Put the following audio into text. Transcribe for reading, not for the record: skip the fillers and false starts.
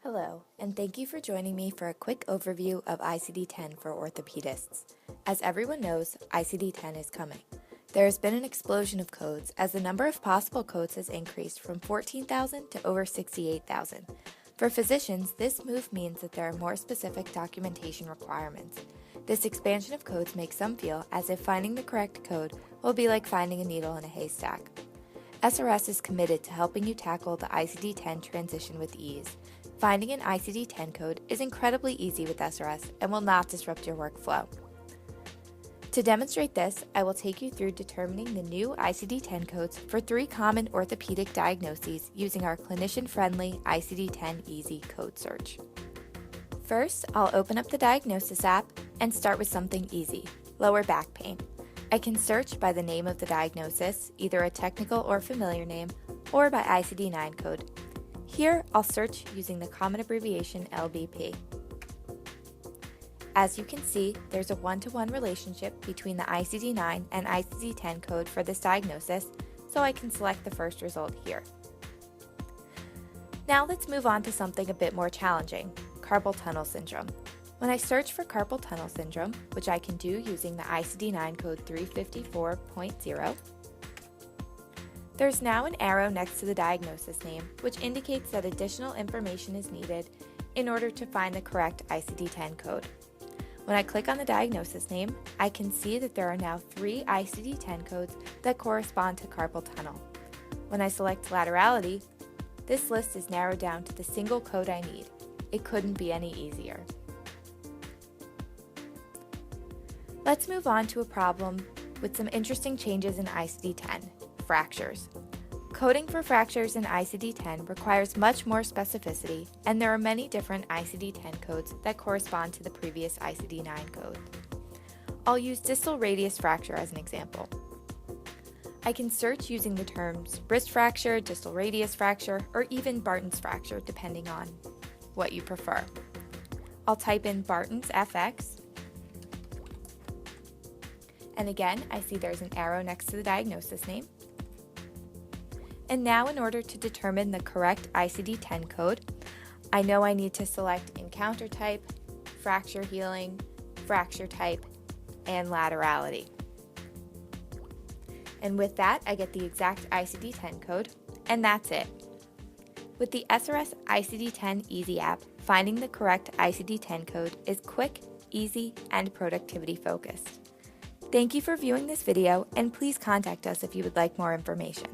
Hello, and thank you for joining me for a quick overview of ICD-10 for orthopedists. As everyone knows, ICD-10 is coming. There has been an explosion of codes as the number of possible codes has increased from 14,000 to over 68,000. For physicians, this move means that there are more specific documentation requirements. This expansion of codes makes some feel as if finding the correct code will be like finding a needle in a haystack. SRS is committed to helping you tackle the ICD-10 transition with ease. Finding an ICD-10 code is incredibly easy with SRS and will not disrupt your workflow. To demonstrate this, I will take you through determining the new ICD-10 codes for 3 common orthopedic diagnoses using our clinician-friendly ICD-10 Easy Code Search. First, I'll open up the Diagnosis app and start with something easy, lower back pain. I can search by the name of the diagnosis, either a technical or familiar name, or by ICD-9 code. Here, I'll search using the common abbreviation LBP. As you can see, there's a one-to-one relationship between the ICD-9 and ICD-10 code for this diagnosis, so I can select the first result here. Now let's move on to something a bit more challenging, carpal tunnel syndrome. When I search for carpal tunnel syndrome, which I can do using the ICD-9 code 354.0, there's now an arrow next to the diagnosis name, which indicates that additional information is needed in order to find the correct ICD-10 code. When I click on the diagnosis name, I can see that there are now 3 ICD-10 codes that correspond to carpal tunnel. When I select laterality, this list is narrowed down to the single code I need. It couldn't be any easier. Let's move on to a problem with some interesting changes in ICD-10, fractures. Coding for fractures in ICD-10 requires much more specificity, and there are many different ICD-10 codes that correspond to the previous ICD-9 code. I'll use distal radius fracture as an example. I can search using the terms wrist fracture, distal radius fracture, or even Barton's fracture depending on what you prefer. I'll type in Barton's FX, and again, I see there's an arrow next to the diagnosis name. And now in order to determine the correct ICD-10 code, I know I need to select encounter type, fracture healing, fracture type, and laterality. And with that, I get the exact ICD-10 code, and that's it. With the SRS ICD-10 Easy app, finding the correct ICD-10 code is quick, easy, and productivity focused. Thank you for viewing this video, and please contact us if you would like more information.